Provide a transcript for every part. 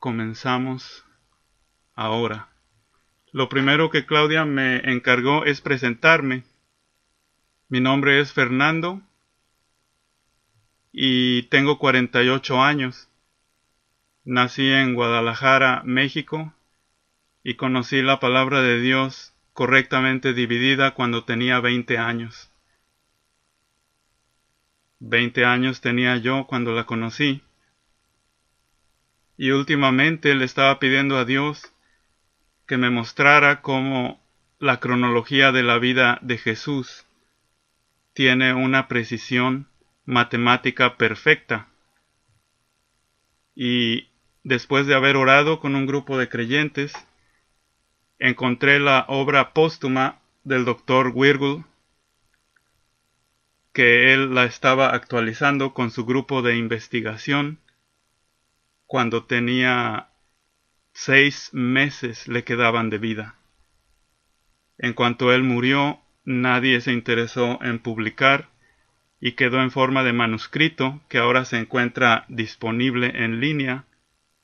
comenzamos ahora. Lo primero que Claudia me encargó es presentarme. Mi nombre es Fernando y tengo 48 años. Nací en Guadalajara, México, y conocí la palabra de Dios correctamente dividida cuando tenía 20 años. 20 años tenía yo cuando la conocí. Y últimamente le estaba pidiendo a Dios que me mostrara cómo la cronología de la vida de Jesús tiene una precisión matemática perfecta. Y después de haber orado con un grupo de creyentes, encontré la obra póstuma del Dr. Wirgul, que él la estaba actualizando con su grupo de investigación cuando tenía 6 meses le quedaban de vida. En cuanto él murió, nadie se interesó en publicar y quedó en forma de manuscrito que ahora se encuentra disponible en línea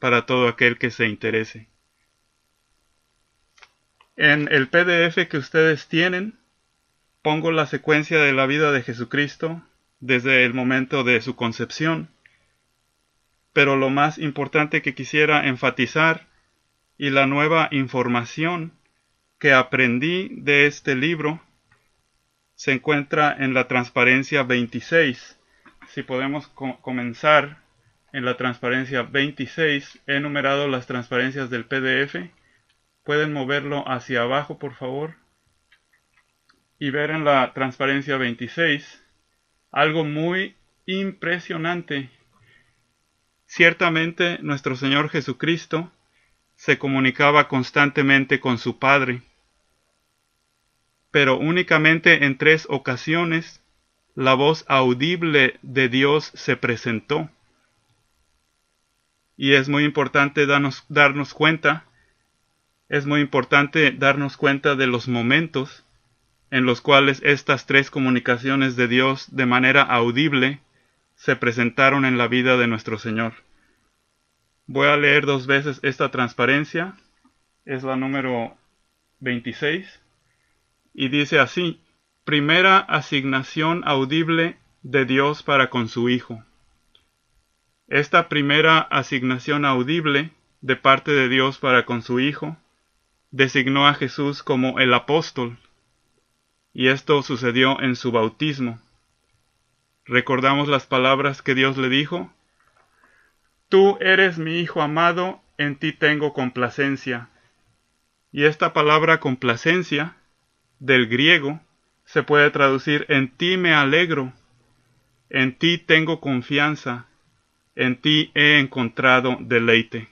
para todo aquel que se interese. En el PDF que ustedes tienen, pongo la secuencia de la vida de Jesucristo desde el momento de su concepción. Pero lo más importante que quisiera enfatizar y la nueva información que aprendí de este libro se encuentra en la transparencia 26. Si podemos comenzar en la transparencia 26, he numerado las transparencias del PDF. Pueden moverlo hacia abajo, por favor, y ver en la transparencia 26 algo muy impresionante. Ciertamente, nuestro Señor Jesucristo se comunicaba constantemente con su Padre, pero únicamente en 3 ocasiones la voz audible de Dios se presentó. Y es muy importante darnos cuenta de los momentos en los cuales estas 3 comunicaciones de Dios de manera audible se presentaron en la vida de nuestro Señor. Voy a leer 2 veces esta transparencia. Es la número 26. Y dice así: primera asignación audible de Dios para con su Hijo. Esta primera asignación audible de parte de Dios para con su Hijo designó a Jesús como el apóstol. Y esto sucedió en su bautismo. Recordamos las palabras que Dios le dijo: Tú eres mi Hijo amado, en ti tengo complacencia. Y esta palabra complacencia, del griego, se puede traducir: en ti me alegro, en ti tengo confianza, en ti he encontrado deleite.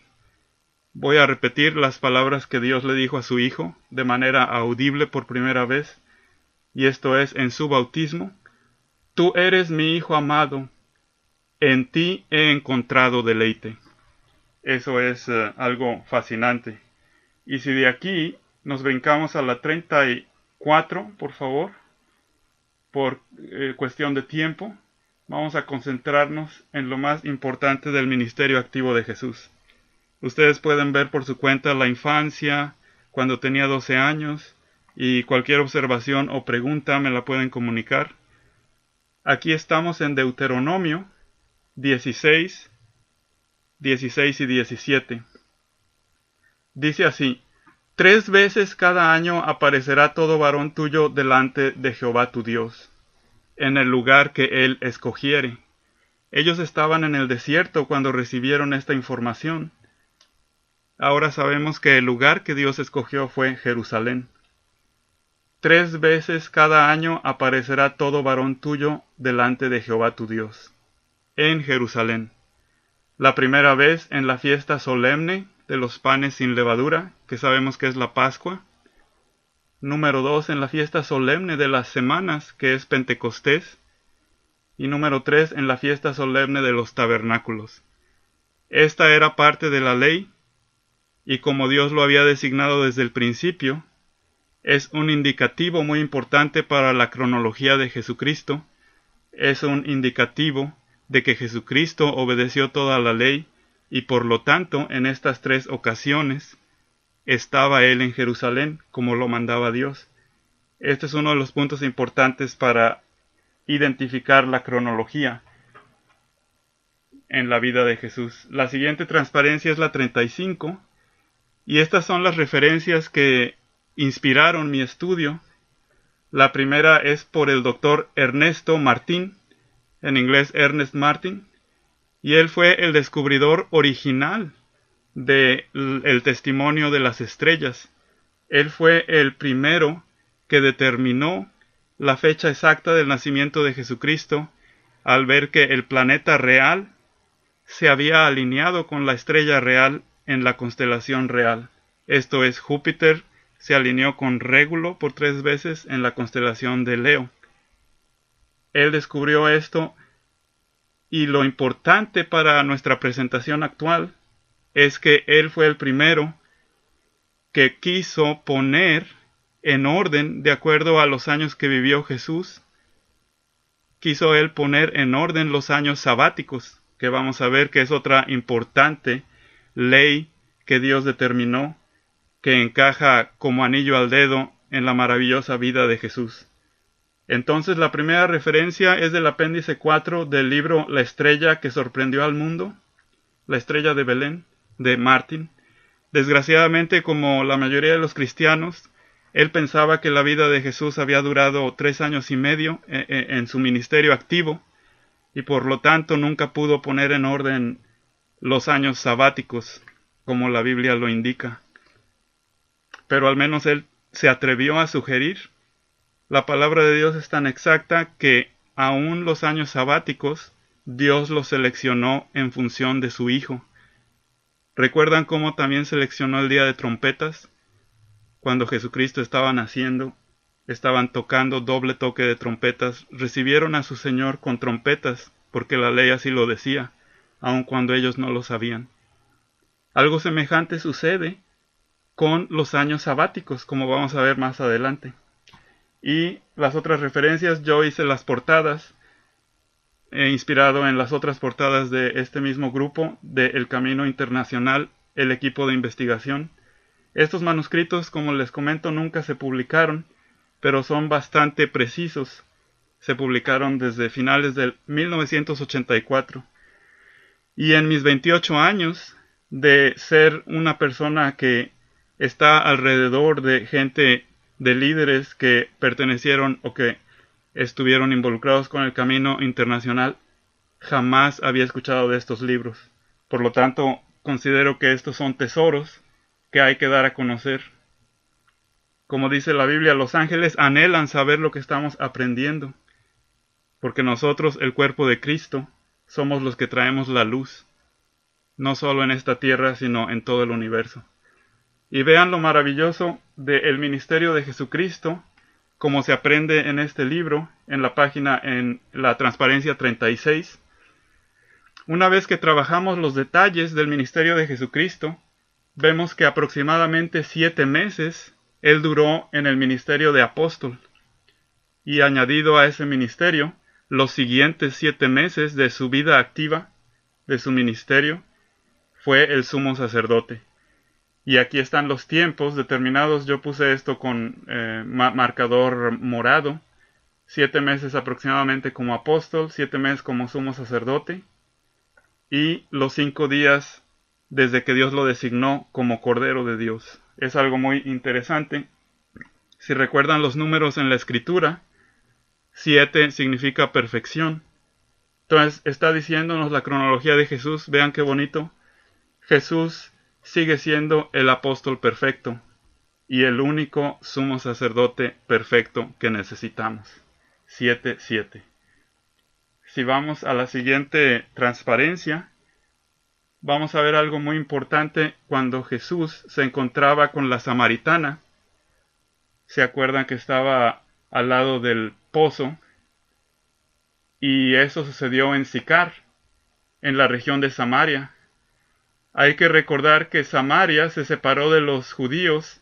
Voy a repetir las palabras que Dios le dijo a su Hijo de manera audible por primera vez, y esto es en su bautismo: Tú eres mi Hijo amado, en ti he encontrado deleite. Eso es algo fascinante. Y si de aquí nos brincamos a la 34, por favor, por cuestión de tiempo, vamos a concentrarnos en lo más importante del ministerio activo de Jesús. Ustedes pueden ver por su cuenta la infancia, cuando tenía 12 años, y cualquier observación o pregunta me la pueden comunicar. Aquí estamos en Deuteronomio 16 y 17. Dice así: 3 veces cada año aparecerá todo varón tuyo delante de Jehová tu Dios, en el lugar que él escogiere. Ellos estaban en el desierto cuando recibieron esta información. Ahora sabemos que el lugar que Dios escogió fue Jerusalén. 3 veces cada año aparecerá todo varón tuyo delante de Jehová tu Dios, en Jerusalén. La primera vez en la fiesta solemne de los panes sin levadura, que sabemos que es la Pascua. Número 2, en la fiesta solemne de las semanas, que es Pentecostés. Y número 3, en la fiesta solemne de los tabernáculos. Esta era parte de la ley, y como Dios lo había designado desde el principio, es un indicativo muy importante para la cronología de Jesucristo. Es un indicativo de que Jesucristo obedeció toda la ley y por lo tanto en estas 3 ocasiones estaba él en Jerusalén como lo mandaba Dios. Este es uno de los puntos importantes para identificar la cronología en la vida de Jesús. La siguiente transparencia es la 35, y estas son las referencias que inspiraron mi estudio. La primera es por el doctor Ernesto Martín, en inglés Ernest Martin, y él fue el descubridor original del testimonio de las estrellas. Él fue el primero que determinó la fecha exacta del nacimiento de Jesucristo al ver que el planeta real se había alineado con la estrella real en la constelación real. Esto es, Júpiter se alineó con Régulo por 3 veces en la constelación de Leo. Él descubrió esto, y lo importante para nuestra presentación actual es que él fue el primero que quiso poner en orden, de acuerdo a los años que vivió Jesús, quiso él poner en orden los años sabáticos, que vamos a ver que es otra importante ley que Dios determinó, que encaja como anillo al dedo en la maravillosa vida de Jesús. Entonces la primera referencia es del apéndice 4 del libro La estrella que sorprendió al mundo, La estrella de Belén, de Martin. Desgraciadamente, como la mayoría de los cristianos, él pensaba que la vida de Jesús había durado 3 años y medio en su ministerio activo, y por lo tanto nunca pudo poner en orden los años sabáticos, como la Biblia lo indica. Pero al menos él se atrevió a sugerir. La palabra de Dios es tan exacta que aún los años sabáticos Dios los seleccionó en función de su Hijo. ¿Recuerdan cómo también seleccionó el día de trompetas? Cuando Jesucristo estaba naciendo, estaban tocando doble toque de trompetas, recibieron a su Señor con trompetas, porque la ley así lo decía, aun cuando ellos no lo sabían. Algo semejante sucede con los años sabáticos, como vamos a ver más adelante. Y las otras referencias, yo hice las portadas, inspirado en las otras portadas de este mismo grupo, de El Camino Internacional, el equipo de investigación. Estos manuscritos, como les comento, nunca se publicaron, pero son bastante precisos. Se publicaron desde finales del 1984. Y en mis 28 años de ser una persona que está alrededor de gente, de líderes que pertenecieron o que estuvieron involucrados con el Camino Internacional, jamás había escuchado de estos libros. Por lo tanto, considero que estos son tesoros que hay que dar a conocer. Como dice la Biblia, los ángeles anhelan saber lo que estamos aprendiendo, porque nosotros, el cuerpo de Cristo, somos los que traemos la luz, no solo en esta tierra, sino en todo el universo. Y vean lo maravilloso del ministerio de Jesucristo, como se aprende en este libro, en la página, en la transparencia 36. Una vez que trabajamos los detalles del ministerio de Jesucristo, vemos que aproximadamente 7 meses él duró en el ministerio de apóstol. Y añadido a ese ministerio, los siguientes 7 meses de su vida activa, de su ministerio, fue el sumo sacerdote. Y aquí están los tiempos determinados. Yo puse esto con marcador morado. 7 meses aproximadamente como apóstol, 7 meses como sumo sacerdote, y los 5 días desde que Dios lo designó como Cordero de Dios. Es algo muy interesante. Si recuerdan los números en la Escritura, 7 significa perfección. Entonces está diciéndonos la cronología de Jesús. Vean qué bonito. Jesús sigue siendo el apóstol perfecto y el único sumo sacerdote perfecto que necesitamos. 7:7. Si vamos a la siguiente transparencia, vamos a ver algo muy importante cuando Jesús se encontraba con la samaritana. ¿Se acuerdan que estaba al lado del pozo? Y eso sucedió en Sicar, en la región de Samaria. Hay que recordar que Samaria se separó de los judíos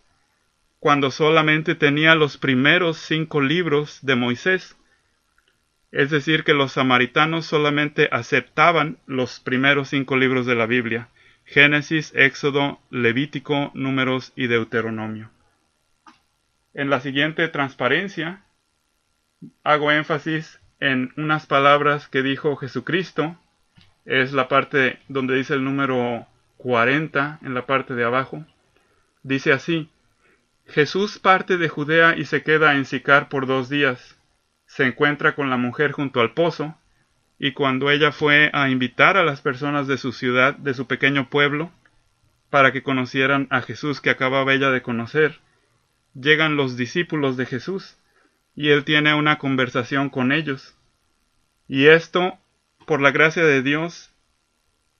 cuando solamente tenía los primeros 5 libros de Moisés. Es decir, que los samaritanos solamente aceptaban los primeros 5 libros de la Biblia: Génesis, Éxodo, Levítico, Números y Deuteronomio. En la siguiente transparencia hago énfasis en unas palabras que dijo Jesucristo. Es la parte donde dice el número 40, en la parte de abajo. Dice así: Jesús parte de Judea y se queda en Sicar por 2 días. Se encuentra con la mujer junto al pozo, y cuando ella fue a invitar a las personas de su ciudad, de su pequeño pueblo, para que conocieran a Jesús que acababa ella de conocer, llegan los discípulos de Jesús, y él tiene una conversación con ellos. Y esto, por la gracia de Dios,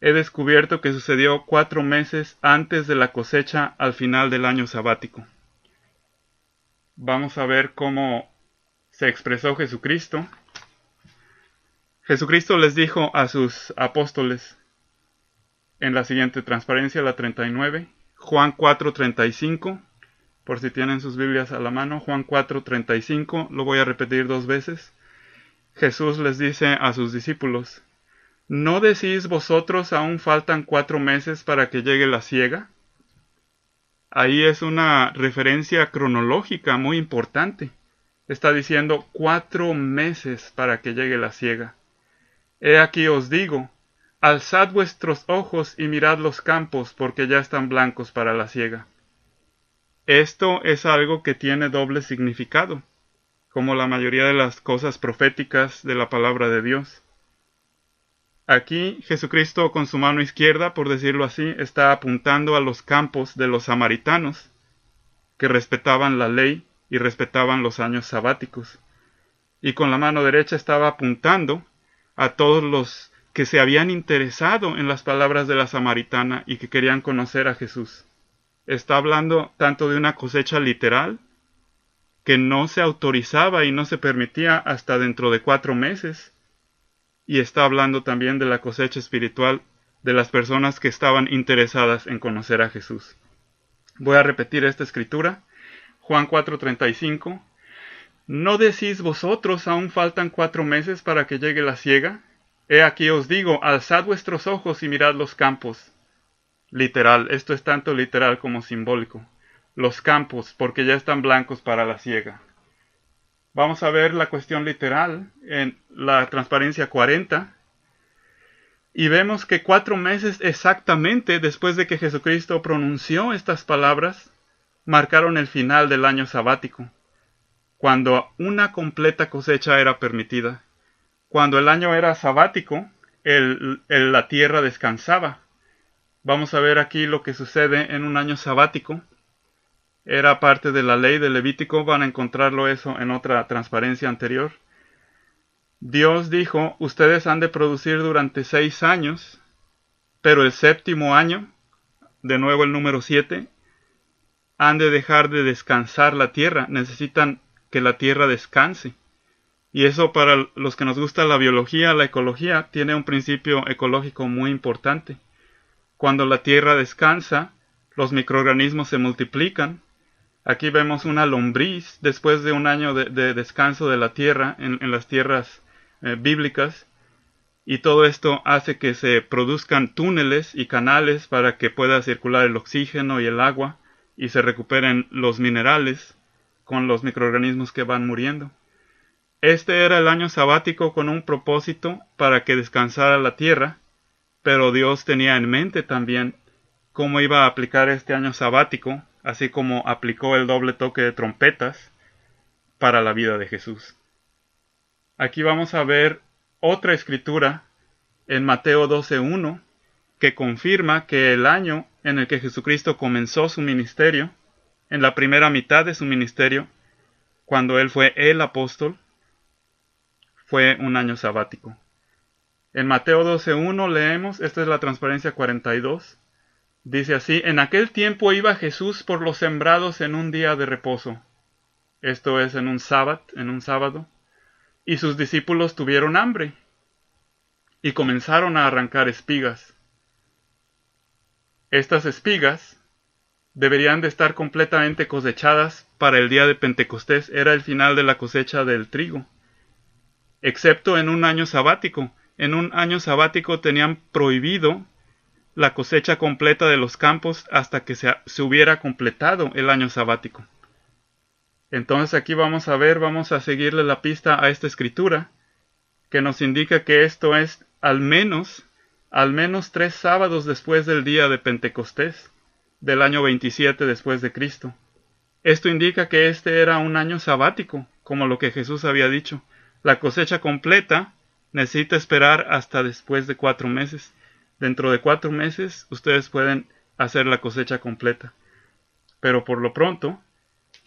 he descubierto que sucedió 4 meses antes de la cosecha al final del año sabático. Vamos a ver cómo se expresó Jesucristo. Jesucristo les dijo a sus apóstoles en la siguiente transparencia, la 39, Juan 4:35, por si tienen sus Biblias a la mano, Juan 4:35, lo voy a repetir 2 veces. Jesús les dice a sus discípulos: ¿No decís vosotros aún faltan 4 meses para que llegue la siega? Ahí es una referencia cronológica muy importante. Está diciendo 4 meses para que llegue la siega. He aquí os digo, alzad vuestros ojos y mirad los campos, porque ya están blancos para la siega. Esto es algo que tiene doble significado, como la mayoría de las cosas proféticas de la palabra de Dios. Aquí Jesucristo, con su mano izquierda, por decirlo así, está apuntando a los campos de los samaritanos, que respetaban la ley y respetaban los años sabáticos. Y con la mano derecha estaba apuntando a todos los que se habían interesado en las palabras de la samaritana y que querían conocer a Jesús. Está hablando tanto de una cosecha literal, que no se autorizaba y no se permitía hasta dentro de 4 meses, y está hablando también de la cosecha espiritual de las personas que estaban interesadas en conocer a Jesús. Voy a repetir esta escritura, Juan 4:35. ¿No decís vosotros aún faltan 4 meses para que llegue la siega? He aquí os digo, alzad vuestros ojos y mirad los campos. Literal, esto es tanto literal como simbólico. Los campos, porque ya están blancos para la siega. Vamos a ver la cuestión literal en la transparencia 40. Y vemos que 4 meses exactamente después de que Jesucristo pronunció estas palabras, marcaron el final del año sabático, cuando una completa cosecha era permitida. Cuando el año era sabático, la tierra descansaba. Vamos a ver aquí lo que sucede en un año sabático. Era parte de la ley de Levítico, van a encontrarlo eso en otra transparencia anterior. Dios dijo, ustedes han de producir durante 6 años, pero el 7º año, de nuevo el número 7, han de dejar de descansar la tierra. Necesitan que la tierra descanse. Y eso, para los que nos gusta la biología, la ecología, tiene un principio ecológico muy importante. Cuando la tierra descansa, los microorganismos se multiplican. Aquí vemos una lombriz después de un año de descanso de la tierra en las tierras bíblicas. Y todo esto hace que se produzcan túneles y canales para que pueda circular el oxígeno y el agua y se recuperen los minerales con los microorganismos que van muriendo. Este era el año sabático con un propósito para que descansara la tierra, pero Dios tenía en mente también cómo iba a aplicar este año sabático, así como aplicó el doble toque de trompetas para la vida de Jesús. Aquí vamos a ver otra escritura en Mateo 12:1 que confirma que el año en el que Jesucristo comenzó su ministerio, en la primera mitad de su ministerio, cuando él fue el apóstol, fue un año sabático. En Mateo 12:1 leemos, esta es la transparencia 42, dice así: en aquel tiempo iba Jesús por los sembrados en un día de reposo. Esto es en un sábado. Y sus discípulos tuvieron hambre y comenzaron a arrancar espigas. Estas espigas deberían de estar completamente cosechadas para el día de Pentecostés. Era el final de la cosecha del trigo. excepto en un año sabático. En un año sabático tenían prohibido la cosecha completa de los campos hasta que se hubiera completado el año sabático. Entonces aquí vamos a seguirle la pista a esta escritura, que nos indica que esto es al menos 3 sábados después del día de Pentecostés, del año 27 después de Cristo. Esto indica que este era un año sabático, como lo que Jesús había dicho. La cosecha completa necesita esperar hasta después de 4 meses. Dentro de 4 meses ustedes pueden hacer la cosecha completa. Pero por lo pronto,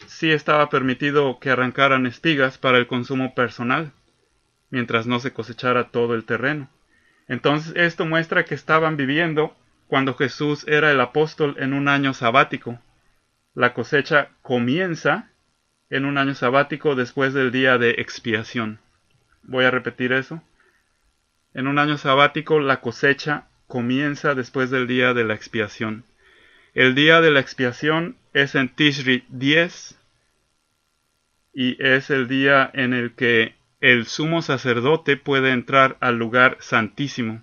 sí estaba permitido que arrancaran espigas para el consumo personal, mientras no se cosechara todo el terreno. Entonces esto muestra que estaban viviendo cuando Jesús era el apóstol en un año sabático. La cosecha comienza en un año sabático después del día de expiación. Voy a repetir eso. En un año sabático la cosecha comienza después del día de la expiación. El día de la expiación es en Tishri 10 y es el día en el que el sumo sacerdote puede entrar al lugar santísimo.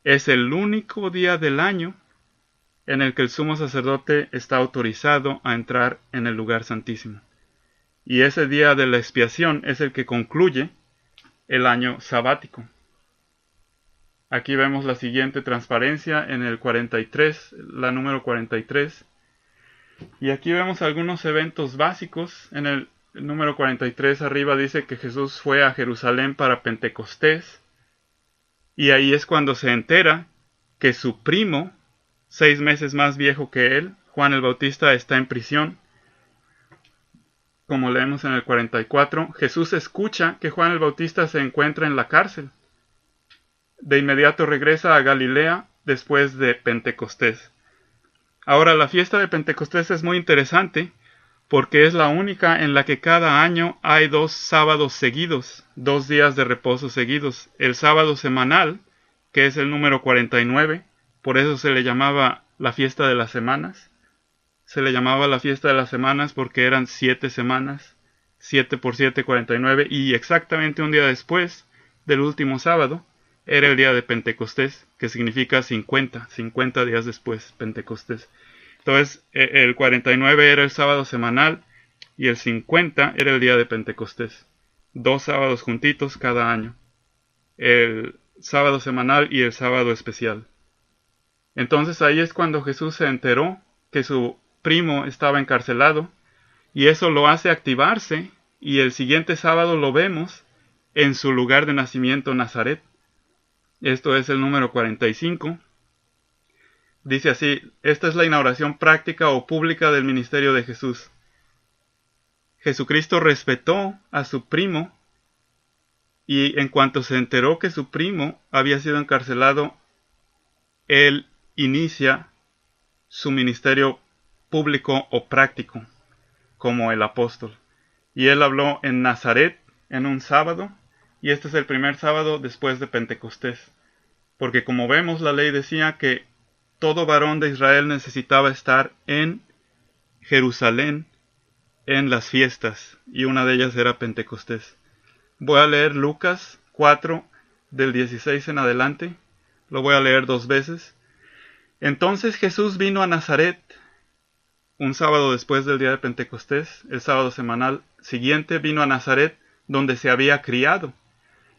Es el único día del año en el que el sumo sacerdote está autorizado a entrar en el lugar santísimo. Y ese día de la expiación es el que concluye el año sabático. Aquí vemos la siguiente transparencia en el 43, la número 43. Y aquí vemos algunos eventos básicos. En el número 43 arriba dice que Jesús fue a Jerusalén para Pentecostés. Y ahí es cuando se entera que su primo, 6 meses más viejo que él, Juan el Bautista, está en prisión. Como leemos en el 44, Jesús escucha que Juan el Bautista se encuentra en la cárcel. De inmediato regresa a Galilea después de Pentecostés. Ahora, la fiesta de Pentecostés es muy interesante porque es la única en la que cada año hay 2 sábados seguidos, 2 días de reposo seguidos. El sábado semanal, que es el número 49, por eso se le llamaba la fiesta de las semanas. Se le llamaba la fiesta de las semanas porque eran 7 semanas, 7 por 7, 49, y exactamente un día después del último sábado era el día de Pentecostés, que significa 50 días después, Pentecostés. Entonces, el 49 era el sábado semanal y el 50 era el día de Pentecostés. 2 sábados juntitos cada año. El sábado semanal y el sábado especial. Entonces ahí es cuando Jesús se enteró que su primo estaba encarcelado y eso lo hace activarse y el siguiente sábado lo vemos en su lugar de nacimiento, Nazaret. Esto es el número 45. Dice así: esta es la inauguración práctica o pública del ministerio de Jesús. Jesucristo respetó a su primo y en cuanto se enteró que su primo había sido encarcelado, él inicia su ministerio público o práctico como el apóstol. Y él habló en Nazaret en un sábado, y este es el primer sábado después de Pentecostés. Porque como vemos, la ley decía que todo varón de Israel necesitaba estar en Jerusalén en las fiestas, y una de ellas era Pentecostés. Voy a leer Lucas 4 del 16 en adelante. Lo voy a leer 2 veces. Entonces Jesús vino a Nazaret un sábado después del día de Pentecostés. El sábado semanal siguiente vino a Nazaret, donde se había criado.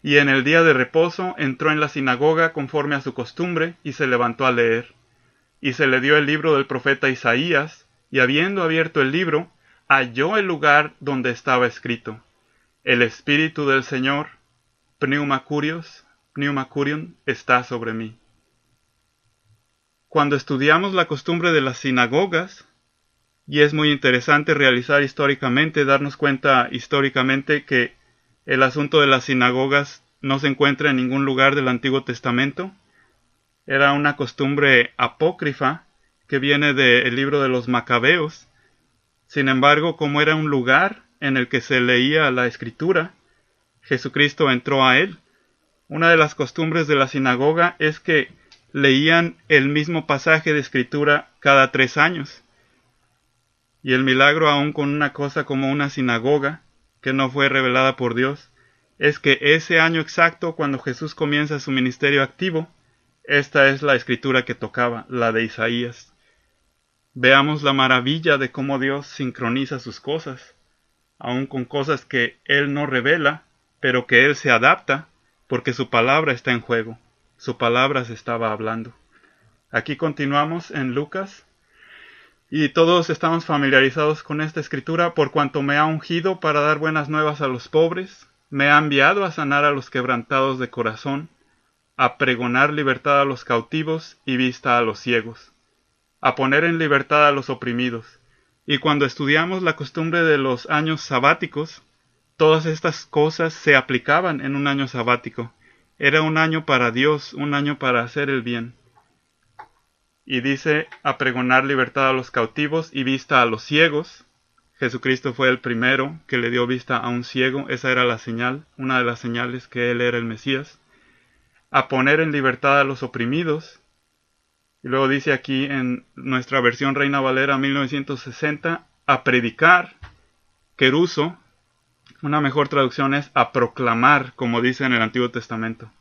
Y en el día de reposo entró en la sinagoga conforme a su costumbre y se levantó a leer. Y se le dio el libro del profeta Isaías, y habiendo abierto el libro, halló el lugar donde estaba escrito: el Espíritu del Señor, Pneumacurion, está sobre mí. Cuando estudiamos la costumbre de las sinagogas, y es muy interesante realizar históricamente, darnos cuenta históricamente que el asunto de las sinagogas no se encuentra en ningún lugar del Antiguo Testamento. Era una costumbre apócrifa que viene del libro de los Macabeos. Sin embargo, como era un lugar en el que se leía la Escritura, Jesucristo entró a él. Una de las costumbres de la sinagoga es que leían el mismo pasaje de Escritura cada 3 años. Y el milagro, aún con una cosa como una sinagoga, que no fue revelada por Dios, es que ese año exacto, cuando Jesús comienza su ministerio activo, esta es la escritura que tocaba, la de Isaías. Veamos la maravilla de cómo Dios sincroniza sus cosas, aun con cosas que Él no revela, pero que Él se adapta, porque su palabra está en juego, su palabra se estaba hablando. Aquí continuamos en Lucas, y todos estamos familiarizados con esta escritura, por cuanto me ha ungido para dar buenas nuevas a los pobres, me ha enviado a sanar a los quebrantados de corazón, a pregonar libertad a los cautivos y vista a los ciegos, a poner en libertad a los oprimidos. Y cuando estudiamos la costumbre de los años sabáticos, todas estas cosas se aplicaban en un año sabático. Era un año para Dios, un año para hacer el bien. Y dice, a pregonar libertad a los cautivos y vista a los ciegos. Jesucristo fue el primero que le dio vista a un ciego. Esa era la señal, una de las señales que Él era el Mesías. A poner en libertad a los oprimidos. Y luego dice aquí en nuestra versión Reina Valera 1960, a predicar, queruso. Una mejor traducción es a proclamar, como dice en el Antiguo Testamento.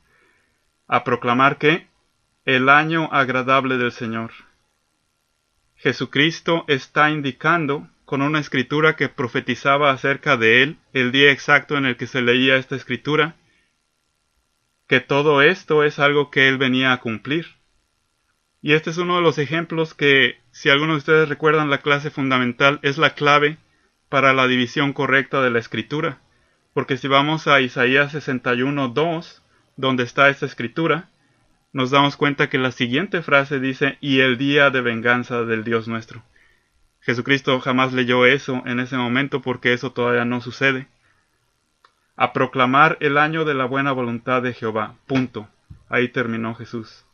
A proclamar ¿qué? El año agradable del Señor. Jesucristo está indicando con una escritura que profetizaba acerca de Él, el día exacto en el que se leía esta escritura, que todo esto es algo que Él venía a cumplir. Y este es uno de los ejemplos que, si algunos de ustedes recuerdan la clase fundamental, es la clave para la división correcta de la escritura. Porque si vamos a Isaías 61:2, donde está esta escritura, nos damos cuenta que la siguiente frase dice, y el día de venganza del Dios nuestro. Jesucristo jamás leyó eso en ese momento porque eso todavía no sucede. A proclamar el año de la buena voluntad de Jehová. Punto. Ahí terminó Jesús.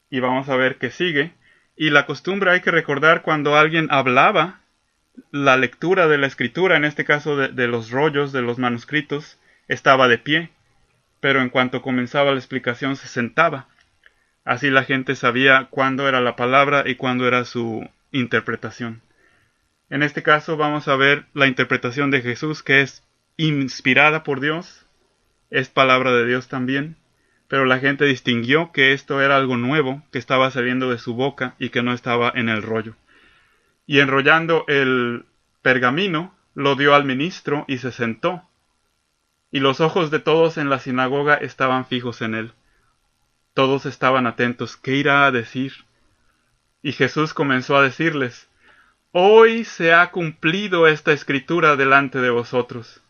Y vamos a ver qué sigue. Y la costumbre hay que recordar cuando alguien hablaba, la lectura de la escritura, en este caso de los rollos, de los manuscritos, estaba de pie. Pero en cuanto comenzaba la explicación se sentaba. Así la gente sabía cuándo era la palabra y cuándo era su interpretación. En este caso vamos a ver la interpretación de Jesús, que es inspirada por Dios, es palabra de Dios también, pero la gente distinguió que esto era algo nuevo, que estaba saliendo de su boca y que no estaba en el rollo. Y enrollando el pergamino, lo dio al ministro y se sentó. Y los ojos de todos en la sinagoga estaban fijos en él. Todos estaban atentos. ¿Qué irá a decir? Y Jesús comenzó a decirles, hoy se ha cumplido esta escritura delante de vosotros.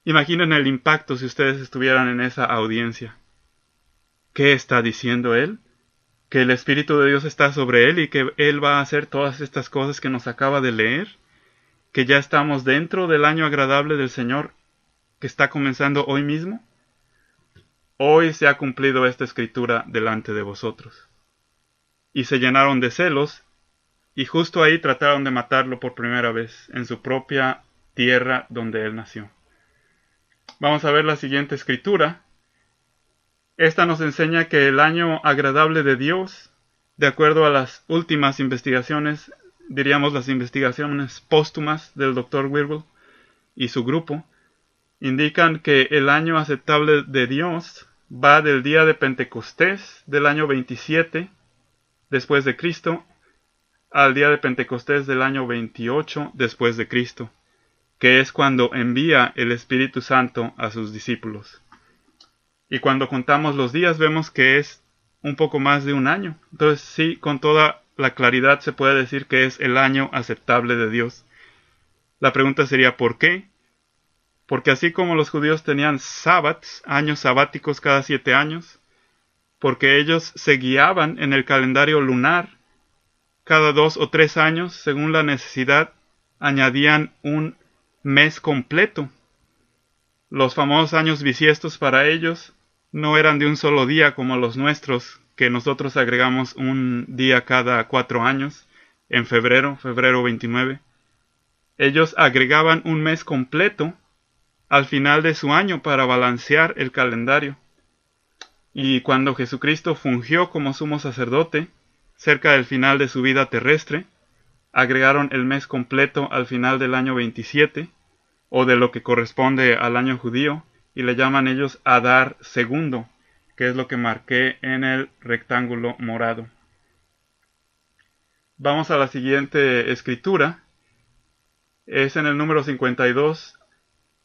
Imaginen el impacto si ustedes estuvieran en esa audiencia. ¿Qué está diciendo él? Que el Espíritu de Dios está sobre él y que él va a hacer todas estas cosas que nos acaba de leer. Que ya estamos dentro del año agradable del Señor que está comenzando hoy mismo. Hoy se ha cumplido esta escritura delante de vosotros. Y se llenaron de celos, y justo ahí trataron de matarlo por primera vez, en su propia tierra donde él nació. Vamos a ver la siguiente escritura. Esta nos enseña que el año agradable de Dios, de acuerdo a las últimas investigaciones, diríamos las investigaciones póstumas del Dr. Wirbel y su grupo, indican que el año aceptable de Dios va del día de Pentecostés del año 27 después de Cristo al día de Pentecostés del año 28 después de Cristo, que es cuando envía el Espíritu Santo a sus discípulos. Y cuando contamos los días vemos que es un poco más de un año. Entonces sí, con toda la claridad se puede decir que es el año aceptable de Dios. La pregunta sería ¿por qué? Porque así como los judíos tenían sábatos, años sabáticos cada 7 años, porque ellos se guiaban en el calendario lunar, cada 2 o 3 años, según la necesidad, añadían un mes completo. Los famosos años bisiestos para ellos no eran de un solo día como los nuestros, que nosotros agregamos un día cada 4 años, en febrero 29. Ellos agregaban un mes completo al final de su año para balancear el calendario. Y cuando Jesucristo fungió como sumo sacerdote, cerca del final de su vida terrestre, agregaron el mes completo al final del año 27, o de lo que corresponde al año judío, y le llaman ellos Adar segundo, que es lo que marqué en el rectángulo morado. Vamos a la siguiente escritura. Es en el número 52,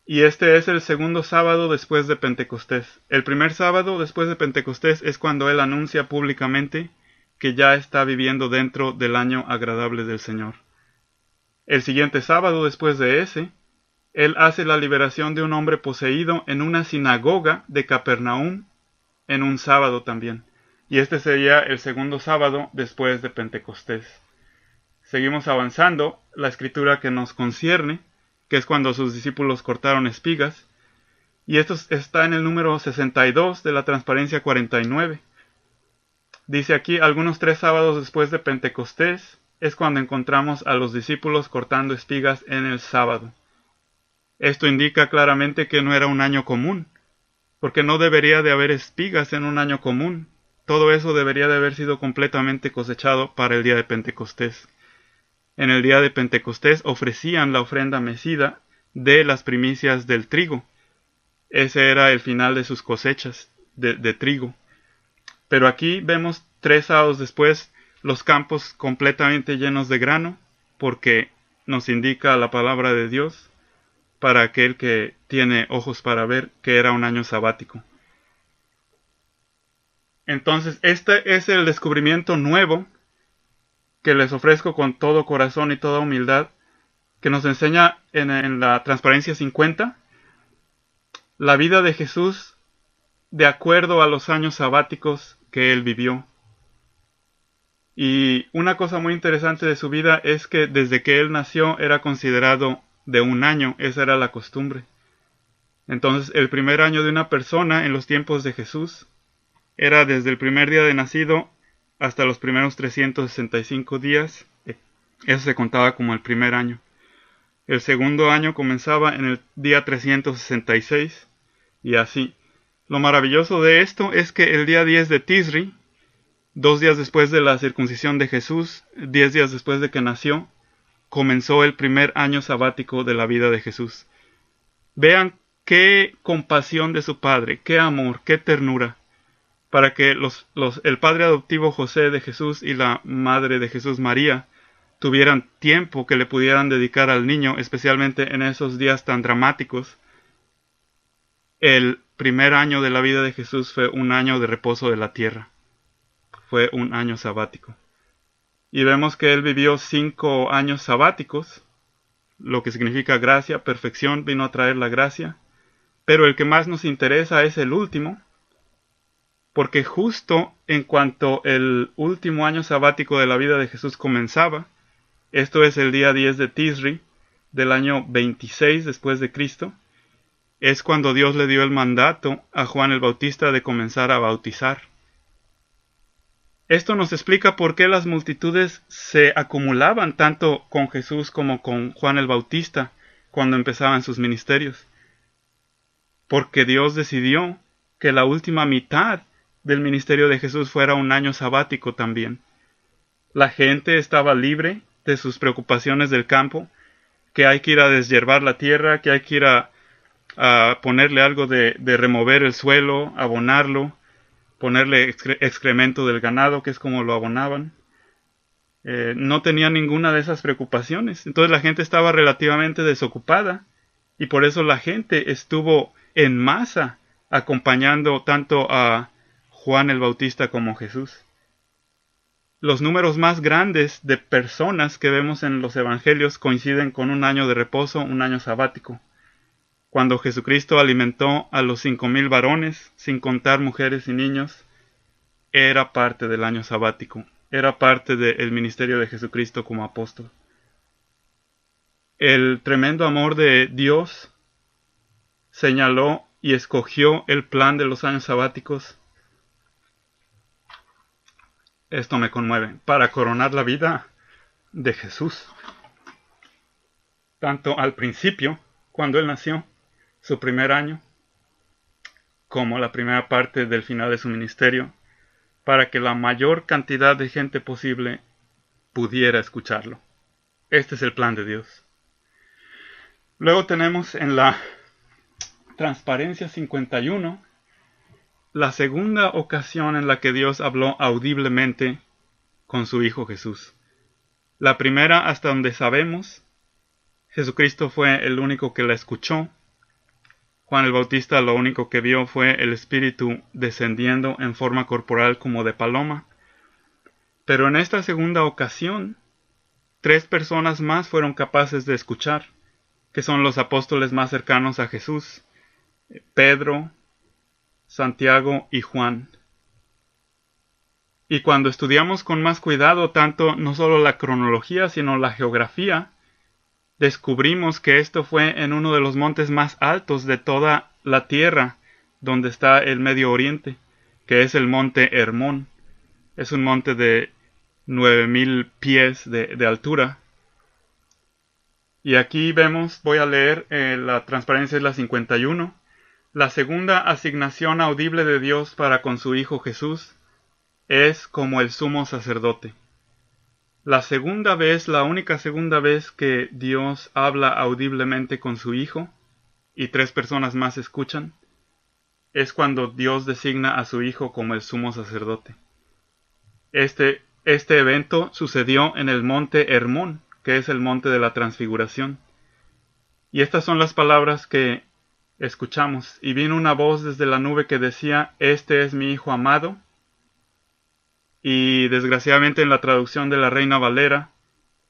y este es el segundo sábado después de Pentecostés. El primer sábado después de Pentecostés es cuando él anuncia públicamente que ya está viviendo dentro del año agradable del Señor. El siguiente sábado después de ese, él hace la liberación de un hombre poseído en una sinagoga de Capernaum en un sábado también. Y este sería el segundo sábado después de Pentecostés. Seguimos avanzando, la escritura que nos concierne, que es cuando sus discípulos cortaron espigas, y esto está en el número 62 de la Transparencia 49. Dice aquí, algunos 3 sábados después de Pentecostés, es cuando encontramos a los discípulos cortando espigas en el sábado. Esto indica claramente que no era un año común, porque no debería de haber espigas en un año común. Todo eso debería de haber sido completamente cosechado para el día de Pentecostés. En el día de Pentecostés ofrecían la ofrenda mecida de las primicias del trigo. Ese era el final de sus cosechas de trigo. Pero aquí vemos 3 sábados después los campos completamente llenos de grano, porque nos indica la palabra de Dios para aquel que tiene ojos para ver que era un año sabático. Entonces, este es el descubrimiento nuevo que les ofrezco con todo corazón y toda humildad, que nos enseña en la Transparencia 50 la vida de Jesús de acuerdo a los años sabáticos que él vivió. Y una cosa muy interesante de su vida es que desde que él nació era considerado de un año, esa era la costumbre. Entonces el primer año de una persona en los tiempos de Jesús era desde el primer día de nacido hasta los primeros 365 días. Eso se contaba como el primer año. El segundo año comenzaba en el día 366 y así. Lo maravilloso de esto es que el día 10 de Tisri, 2 días después de la circuncisión de Jesús, 10 días después de que nació, comenzó el primer año sabático de la vida de Jesús. Vean qué compasión de su padre, qué amor, qué ternura, para que el padre adoptivo José de Jesús y la madre de Jesús María tuvieran tiempo que le pudieran dedicar al niño, especialmente en esos días tan dramáticos. El primer año de la vida de Jesús fue un año de reposo de la tierra. Fue un año sabático. Y vemos que él vivió 5 años sabáticos, lo que significa gracia, perfección, vino a traer la gracia. Pero el que más nos interesa es el último, porque justo en cuanto el último año sabático de la vida de Jesús comenzaba, esto es el día 10 de Tisri, del año 26 después de Cristo, es cuando Dios le dio el mandato a Juan el Bautista de comenzar a bautizar. Esto nos explica por qué las multitudes se acumulaban tanto con Jesús como con Juan el Bautista cuando empezaban sus ministerios. Porque Dios decidió que la última mitad del ministerio de Jesús fuera un año sabático también. La gente estaba libre de sus preocupaciones del campo, que hay que ir a deshiervar la tierra, que hay que ir a ponerle algo de remover el suelo, abonarlo, ponerle excremento del ganado, que es como lo abonaban. No tenía ninguna de esas preocupaciones. Entonces la gente estaba relativamente desocupada y por eso la gente estuvo en masa acompañando tanto a Juan el Bautista como Jesús. Los números más grandes de personas que vemos en los evangelios coinciden con un año de reposo, un año sabático. Cuando Jesucristo alimentó a los 5,000 varones, sin contar mujeres y niños, era parte del año sabático, era parte del ministerio de Jesucristo como apóstol. El tremendo amor de Dios señaló y escogió el plan de los años sabáticos. Esto me conmueve, para coronar la vida de Jesús. Tanto al principio, cuando él nació, su primer año, como la primera parte del final de su ministerio, para que la mayor cantidad de gente posible pudiera escucharlo. Este es el plan de Dios. Luego tenemos en la Transparencia 51 la segunda ocasión en la que Dios habló audiblemente con su Hijo Jesús. La primera, hasta donde sabemos, Jesucristo fue el único que la escuchó. Juan el Bautista lo único que vio fue el Espíritu descendiendo en forma corporal como de paloma. Pero en esta segunda ocasión, 3 personas más fueron capaces de escuchar, que son los apóstoles más cercanos a Jesús: Pedro, Santiago y Juan. Y cuando estudiamos con más cuidado tanto no solo la cronología, sino la geografía, descubrimos que esto fue en uno de los montes más altos de toda la tierra, donde está el Medio Oriente, que es el monte Hermón. Es un monte de 9,000 pies de altura. Y aquí vemos, voy a leer la Transparencia, es la 51. La segunda asignación audible de Dios para con su Hijo Jesús es como el sumo sacerdote. La segunda vez, la única segunda vez que Dios habla audiblemente con su Hijo y 3 personas más escuchan, es cuando Dios designa a su Hijo como el sumo sacerdote. Este evento sucedió en el monte Hermón, que es el monte de la Transfiguración. Y estas son las palabras que escuchamos. Y vino una voz desde la nube que decía: Este es mi Hijo amado. Y desgraciadamente en la traducción de la Reina Valera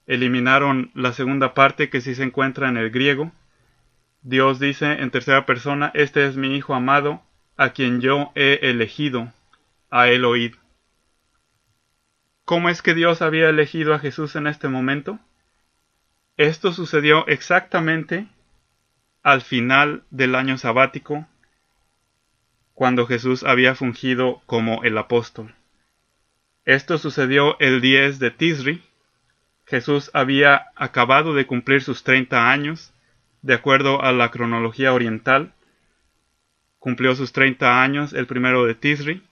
eliminaron la segunda parte, que sí se encuentra en el griego. Dios dice en tercera persona: Este es mi Hijo amado, a quien yo he elegido, a él oíd. ¿Cómo es que Dios había elegido a Jesús en este momento? Esto sucedió exactamente al final del año sabático, cuando Jesús había fungido como el apóstol. Esto sucedió el 10 de Tisri. Jesús había acabado de cumplir sus 30 años, de acuerdo a la cronología oriental. Cumplió sus 30 años el 1 de Tisri.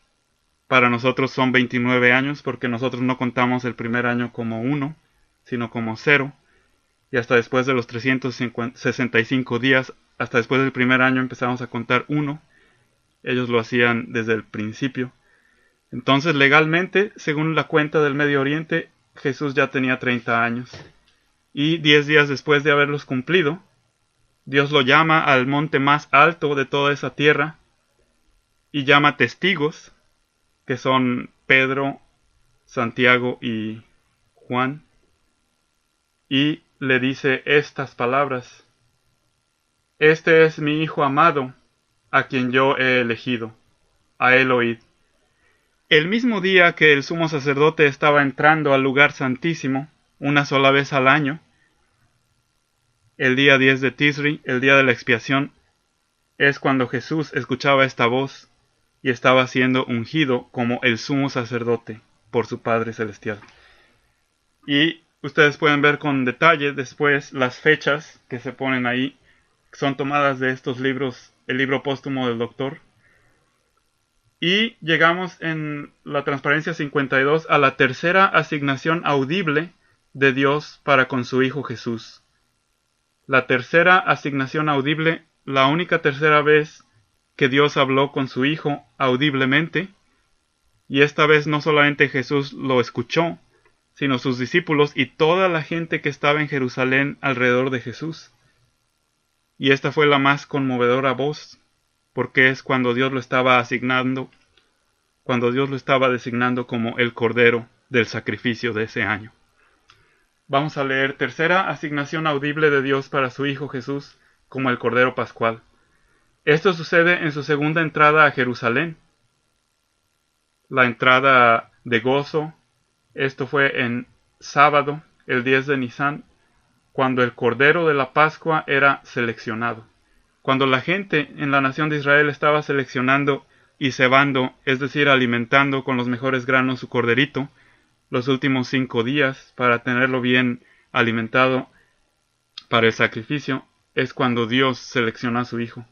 Para nosotros son 29 años, porque nosotros no contamos el primer año como 1, sino como 0. Y hasta después de los 365 días, hasta después del primer año empezamos a contar 1. Ellos lo hacían desde el principio. Entonces, legalmente, según la cuenta del Medio Oriente, Jesús ya tenía 30 años. Y 10 días después de haberlos cumplido, Dios lo llama al monte más alto de toda esa tierra y llama testigos, que son Pedro, Santiago y Juan, y le dice estas palabras: Este es mi Hijo amado, a quien yo he elegido, a él oíd. El mismo día que el sumo sacerdote estaba entrando al lugar santísimo, una sola vez al año, el día 10 de Tisri, el día de la expiación, es cuando Jesús escuchaba esta voz y estaba siendo ungido como el sumo sacerdote por su Padre Celestial. Y ustedes pueden ver con detalle después las fechas que se ponen ahí, son tomadas de estos libros, el libro póstumo del Doctor. Y llegamos en la Transparencia 52 a la tercera asignación audible de Dios para con su Hijo Jesús. La tercera asignación audible, la única tercera vez que Dios habló con su Hijo audiblemente, y esta vez no solamente Jesús lo escuchó, sino sus discípulos y toda la gente que estaba en Jerusalén alrededor de Jesús. Y esta fue la más conmovedora voz, porque es cuando Dios lo estaba asignando, cuando Dios lo estaba designando como el Cordero del sacrificio de ese año. Vamos a leer tercera asignación audible de Dios para su Hijo Jesús como el Cordero Pascual. Esto sucede en su segunda entrada a Jerusalén. La entrada de gozo, esto fue en sábado, el 10 de Nisán, cuando el Cordero de la Pascua era seleccionado. Cuando la gente en la nación de Israel estaba seleccionando y cebando, es decir, alimentando con los mejores granos su corderito, los últimos 5 días para tenerlo bien alimentado para el sacrificio, es cuando Dios seleccionó a su Hijo.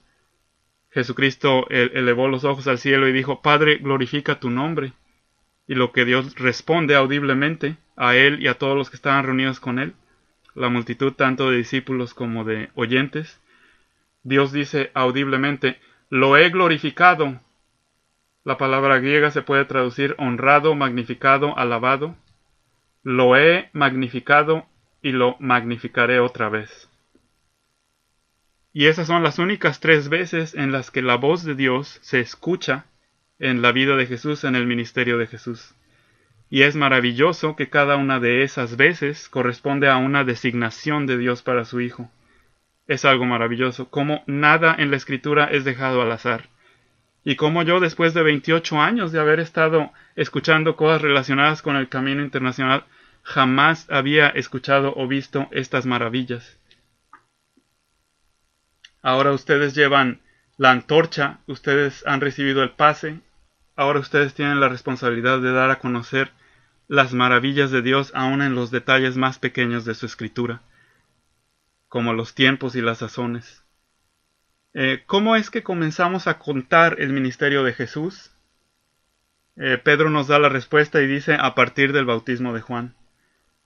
Jesucristo elevó los ojos al cielo y dijo: Padre, glorifica tu nombre. Y lo que Dios responde audiblemente a él y a todos los que estaban reunidos con él: la multitud tanto de discípulos como de oyentes, Dios dice audiblemente, lo he glorificado. La palabra griega se puede traducir honrado, magnificado, alabado. Lo he magnificado y lo magnificaré otra vez. Y esas son las únicas 3 veces en las que la voz de Dios se escucha en la vida de Jesús, en el ministerio de Jesús. Y es maravilloso que cada una de esas veces corresponde a una designación de Dios para su Hijo. Es algo maravilloso, como nada en la Escritura es dejado al azar. Y como yo, después de 28 años de haber estado escuchando cosas relacionadas con el camino internacional, jamás había escuchado o visto estas maravillas. Ahora ustedes llevan la antorcha, ustedes han recibido el pase, ahora ustedes tienen la responsabilidad de dar a conocer las maravillas de Dios aún en los detalles más pequeños de su Escritura, como los tiempos y las sazones. ¿Cómo es que comenzamos a contar el ministerio de Jesús? Pedro nos da la respuesta y dice a partir del bautismo de Juan.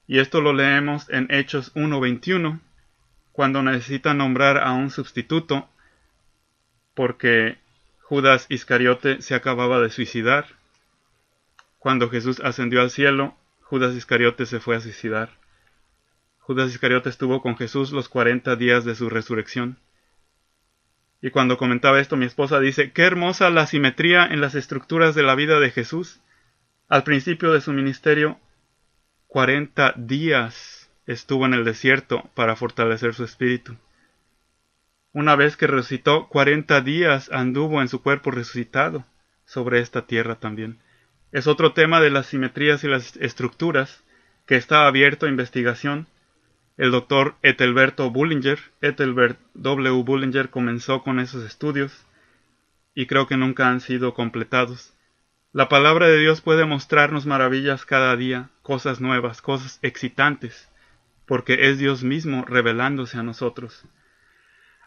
Y esto lo leemos en Hechos 1:21, cuando necesita nombrar a un sustituto, porque Judas Iscariote se acababa de suicidar. Cuando Jesús ascendió al cielo, Judas Iscariote se fue a suicidar. Judas Iscariote estuvo con Jesús los 40 días de su resurrección. Y cuando comentaba esto, mi esposa dice, qué hermosa la simetría en las estructuras de la vida de Jesús. Al principio de su ministerio, 40 días estuvo en el desierto para fortalecer su espíritu. Una vez que resucitó, 40 días anduvo en su cuerpo resucitado sobre esta tierra también. Es otro tema de las simetrías y las estructuras que está abierto a investigación. El doctor Ethelbert W. Bullinger comenzó con esos estudios y creo que nunca han sido completados. La palabra de Dios puede mostrarnos maravillas cada día, cosas nuevas, cosas excitantes, porque es Dios mismo revelándose a nosotros.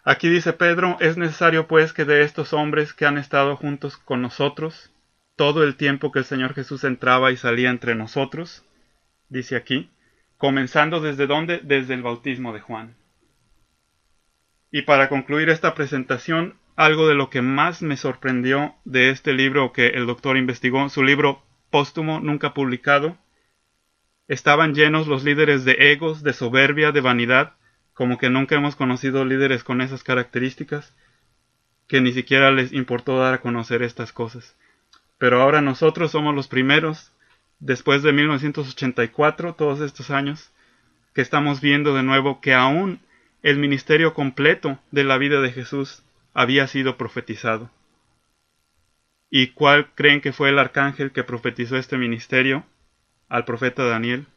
Aquí dice Pedro, es necesario pues que de estos hombres que han estado juntos con nosotros, todo el tiempo que el Señor Jesús entraba y salía entre nosotros, dice aquí, comenzando ¿desde dónde? Desde el bautismo de Juan. Y para concluir esta presentación, algo de lo que más me sorprendió de este libro que el doctor investigó, su libro póstumo, nunca publicado, estaban llenos los líderes de egos, de soberbia, de vanidad, como que nunca hemos conocido líderes con esas características, que ni siquiera les importó dar a conocer estas cosas. Pero ahora nosotros somos los primeros, después de 1984, todos estos años, que estamos viendo de nuevo que aún el ministerio completo de la vida de Jesús había sido profetizado. ¿Y cuál creen que fue el arcángel que profetizó este ministerio? Al profeta Daniel.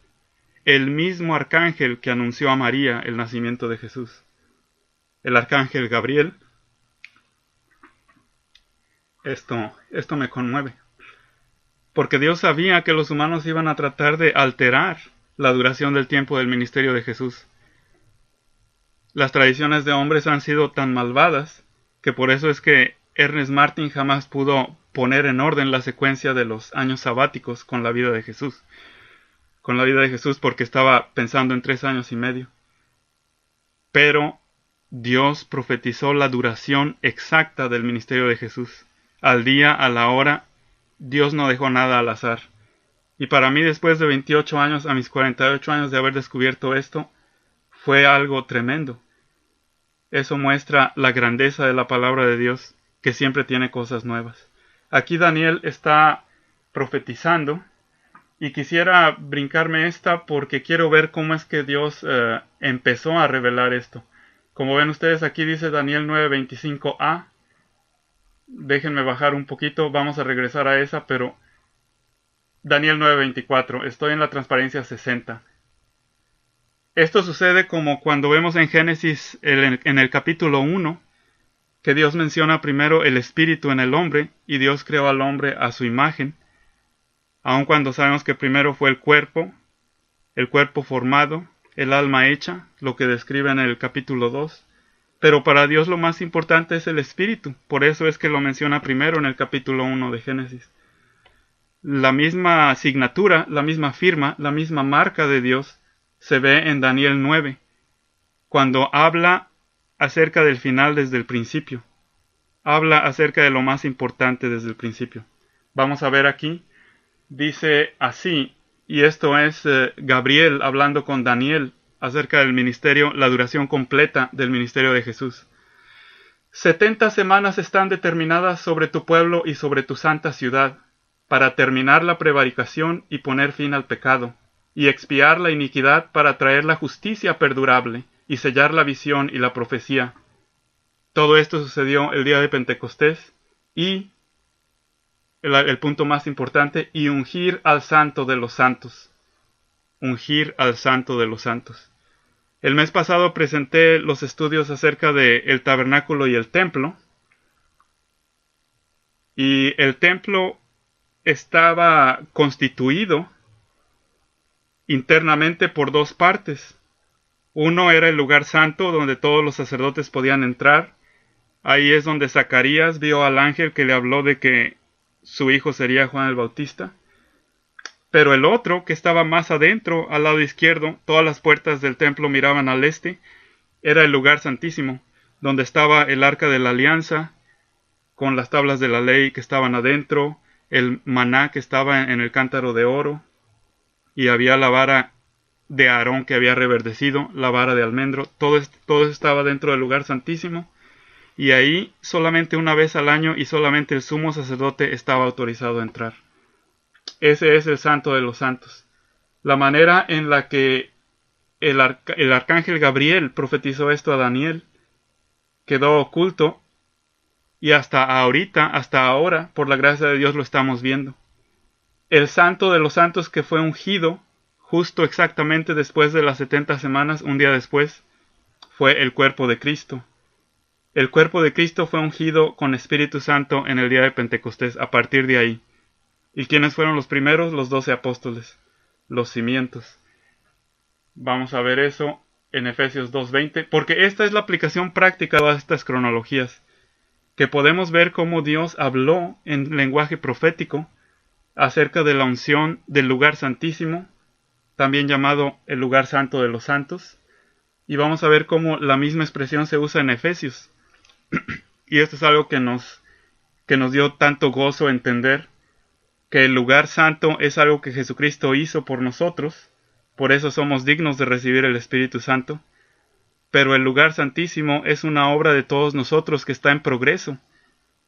El mismo arcángel que anunció a María el nacimiento de Jesús. El arcángel Gabriel. Esto me conmueve. Porque Dios sabía que los humanos iban a tratar de alterar la duración del tiempo del ministerio de Jesús. Las tradiciones de hombres han sido tan malvadas que por eso es que Ernest Martin jamás pudo poner en orden la secuencia de los años sabáticos con la vida de Jesús. Con la vida de Jesús porque estaba pensando en 3 años y medio. Pero Dios profetizó la duración exacta del ministerio de Jesús. Al día, a la hora, Dios no dejó nada al azar. Y para mí, después de 28 años, a mis 48 años de haber descubierto esto, fue algo tremendo. Eso muestra la grandeza de la palabra de Dios, que siempre tiene cosas nuevas. Aquí Daniel está profetizando, y quisiera brincarme esta porque quiero ver cómo es que Dios empezó a revelar esto. Como ven ustedes, aquí dice Daniel 9:25a. Déjenme bajar un poquito, vamos a regresar a esa, pero Daniel 9:24, estoy en la transparencia 60. Esto sucede como cuando vemos en Génesis, en el capítulo 1, que Dios menciona primero el espíritu en el hombre, y Dios creó al hombre a su imagen, aun cuando sabemos que primero fue el cuerpo formado, el alma hecha, lo que describe en el capítulo 2. Pero para Dios lo más importante es el espíritu, por eso es que lo menciona primero en el capítulo 1 de Génesis. La misma asignatura, la misma firma, la misma marca de Dios se ve en Daniel 9, cuando habla acerca del final desde el principio. Habla acerca de lo más importante desde el principio. Vamos a ver aquí, dice así, y esto es Gabriel hablando con Daniel acerca del ministerio, la duración completa del ministerio de Jesús. 70 semanas están determinadas sobre tu pueblo y sobre tu santa ciudad, para terminar la prevaricación y poner fin al pecado, y expiar la iniquidad para traer la justicia perdurable, y sellar la visión y la profecía. Todo esto sucedió el día de Pentecostés, y el punto más importante, y ungir al santo de los santos. Ungir al santo de los santos. El mes pasado presenté los estudios acerca del tabernáculo y el templo. Y el templo estaba constituido internamente por dos partes. Uno era el lugar santo donde todos los sacerdotes podían entrar. Ahí es donde Zacarías vio al ángel que le habló de que su hijo sería Juan el Bautista. Pero el otro, que estaba más adentro, al lado izquierdo, todas las puertas del templo miraban al este, era el lugar santísimo, donde estaba el arca de la alianza, con las tablas de la ley que estaban adentro, el maná que estaba en el cántaro de oro, y había la vara de Aarón que había reverdecido, la vara de almendro, todo estaba dentro del lugar santísimo, y ahí solamente una vez al año y solamente el sumo sacerdote estaba autorizado a entrar. Ese es el santo de los santos. La manera en la que el arcángel Gabriel profetizó esto a Daniel quedó oculto, y hasta ahora, por la gracia de Dios lo estamos viendo. El santo de los santos que fue ungido justo exactamente después de las 70 semanas, un día después, fue el cuerpo de Cristo. El cuerpo de Cristo fue ungido con Espíritu Santo en el día de Pentecostés, a partir de ahí. ¿Y quiénes fueron los primeros? Los 12 apóstoles, los cimientos. Vamos a ver eso en Efesios 2:20, porque esta es la aplicación práctica de todas estas cronologías, que podemos ver cómo Dios habló en lenguaje profético acerca de la unción del lugar santísimo, también llamado el lugar santo de los santos, y vamos a ver cómo la misma expresión se usa en Efesios. Y esto es algo que nos dio tanto gozo entender, que el lugar santo es algo que Jesucristo hizo por nosotros, por eso somos dignos de recibir el Espíritu Santo, pero el lugar santísimo es una obra de todos nosotros que está en progreso.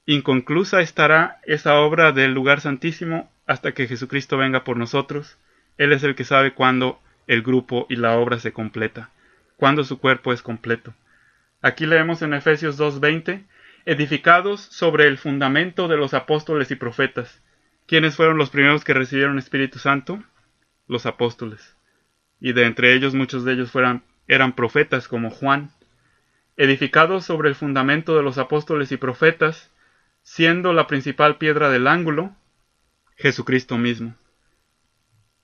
Inconclusa estará esa obra del lugar santísimo hasta que Jesucristo venga por nosotros. Él es el que sabe cuándo el grupo y la obra se completa, cuándo su cuerpo es completo. Aquí leemos en Efesios 2:20, edificados sobre el fundamento de los apóstoles y profetas. ¿Quiénes fueron los primeros que recibieron Espíritu Santo? Los apóstoles. Y de entre ellos muchos de ellos eran profetas como Juan. Edificados sobre el fundamento de los apóstoles y profetas, siendo la principal piedra del ángulo, Jesucristo mismo,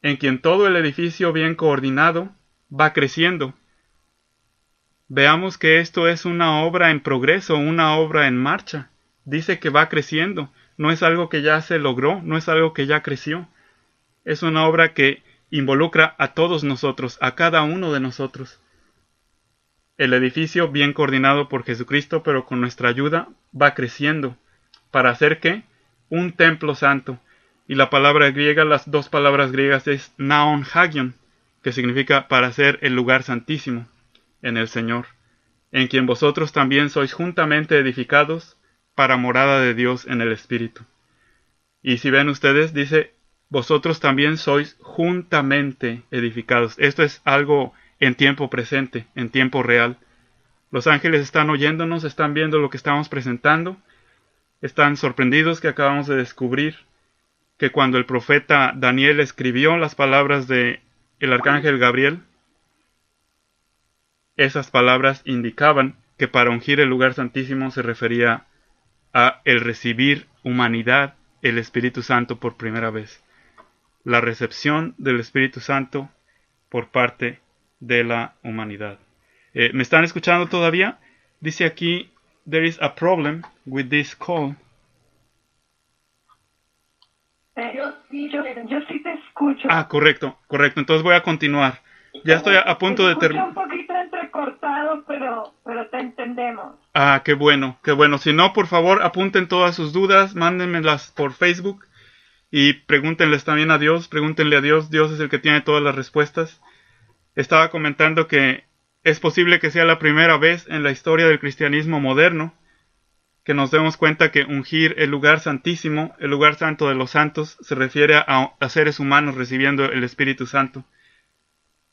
en quien todo el edificio bien coordinado va creciendo. Veamos que esto es una obra en progreso, una obra en marcha. Dice que va creciendo, no es algo que ya se logró, no es algo que ya creció. Es una obra que involucra a todos nosotros, a cada uno de nosotros. El edificio, bien coordinado por Jesucristo, pero con nuestra ayuda, va creciendo. ¿Para hacer qué? Un templo santo. Y la palabra griega, las dos palabras griegas es naon hagion, que significa para hacer el lugar santísimo en el Señor, en quien vosotros también sois juntamente edificados para morada de Dios en el Espíritu. Y si ven ustedes, dice, vosotros también sois juntamente edificados. Esto es algo en tiempo presente, en tiempo real. Los ángeles están oyéndonos, están viendo lo que estamos presentando, están sorprendidos que acabamos de descubrir que cuando el profeta Daniel escribió las palabras de el arcángel Gabriel, esas palabras indicaban que para ungir el lugar santísimo se refería a el recibir humanidad, el Espíritu Santo por primera vez. La recepción del Espíritu Santo por parte de la humanidad. ¿Me están escuchando todavía? Dice aquí, there is a problem with this call. Yo sí te escucho. Correcto. Entonces voy a continuar. Ya estoy a punto de terminar. Un poquito entrecortado, pero te entendemos. Ah, qué bueno, qué bueno. Si no, por favor, apunten todas sus dudas, mándenmelas por Facebook y pregúntenles también a Dios, pregúntenle a Dios. Dios es el que tiene todas las respuestas. Estaba comentando que es posible que sea la primera vez en la historia del cristianismo moderno que nos demos cuenta que ungir el lugar santísimo, el lugar santo de los santos, se refiere a seres humanos recibiendo el Espíritu Santo.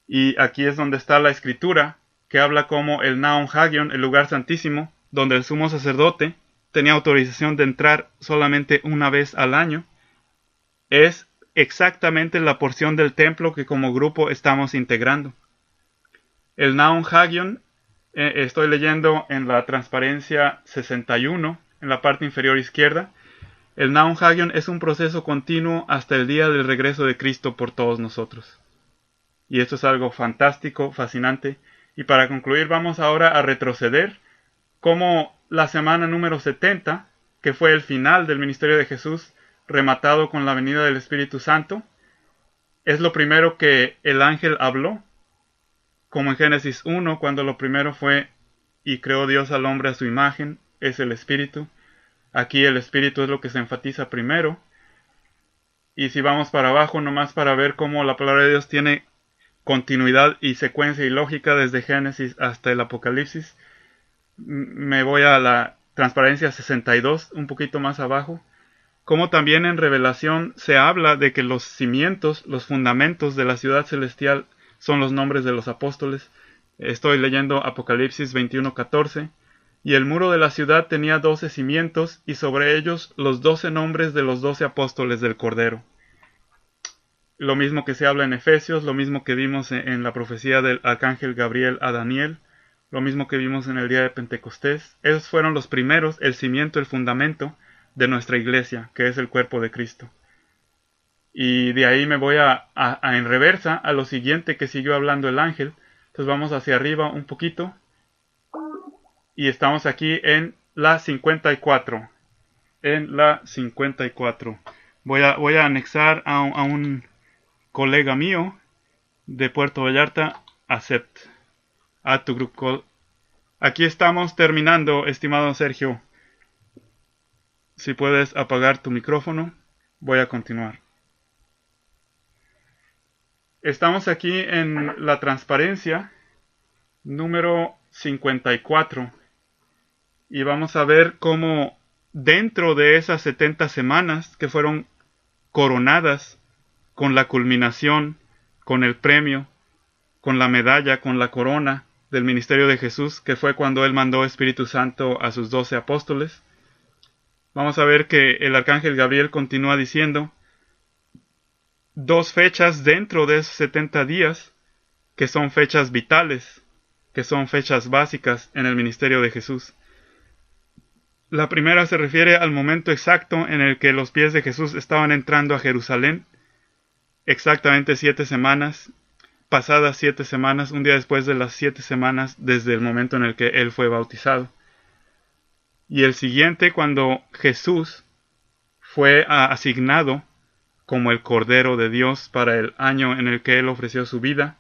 Y aquí es donde está la escritura, que habla como el Naon Hagion, el lugar santísimo, donde el sumo sacerdote tenía autorización de entrar solamente una vez al año, es exactamente la porción del templo que como grupo estamos integrando. El Naon Hagion, estoy leyendo en la transparencia 61, en la parte inferior izquierda. El Naon Hagion es un proceso continuo hasta el día del regreso de Cristo por todos nosotros. Y esto es algo fantástico, fascinante. Y para concluir, vamos ahora a retroceder como la semana número 70, que fue el final del ministerio de Jesús, rematado con la venida del Espíritu Santo, es lo primero que el ángel habló, como en Génesis 1, cuando lo primero fue, y creó Dios al hombre a su imagen, es el Espíritu. Aquí el Espíritu es lo que se enfatiza primero. Y si vamos para abajo, nomás para ver cómo la palabra de Dios tiene continuidad y secuencia y lógica desde Génesis hasta el Apocalipsis, me voy a la transparencia 62, un poquito más abajo, como también en Revelación se habla de que los cimientos, los fundamentos de la ciudad celestial son los nombres de los apóstoles. Estoy leyendo Apocalipsis 21:14, y el muro de la ciudad tenía 12 cimientos, y sobre ellos los 12 nombres de los 12 apóstoles del Cordero. Lo mismo que se habla en Efesios, lo mismo que vimos en la profecía del arcángel Gabriel a Daniel, lo mismo que vimos en el día de Pentecostés. Esos fueron los primeros, el cimiento, el fundamento de nuestra iglesia, que es el cuerpo de Cristo. Y de ahí me voy en reversa a lo siguiente que siguió hablando el ángel. Entonces vamos hacia arriba un poquito. Y estamos aquí en la 54. En la 54. Voy a anexar a un colega mío de Puerto Vallarta, accept. Add to group call. Aquí estamos terminando, estimado Sergio. Si puedes apagar tu micrófono, voy a continuar. Estamos aquí en la transparencia número 54 y vamos a ver cómo dentro de esas 70 semanas que fueron coronadas con la culminación, con el premio, con la medalla, con la corona del ministerio de Jesús, que fue cuando Él mandó Espíritu Santo a sus 12 apóstoles, vamos a ver que el arcángel Gabriel continúa diciendo dos fechas dentro de esos 70 días que son fechas vitales, que son fechas básicas en el ministerio de Jesús. La primera se refiere al momento exacto en el que los pies de Jesús estaban entrando a Jerusalén, exactamente 7 semanas, pasadas 7 semanas, un día después de las 7 semanas desde el momento en el que Él fue bautizado. Y el siguiente, cuando Jesús fue asignado como el Cordero de Dios para el año en el que Él ofreció su vida,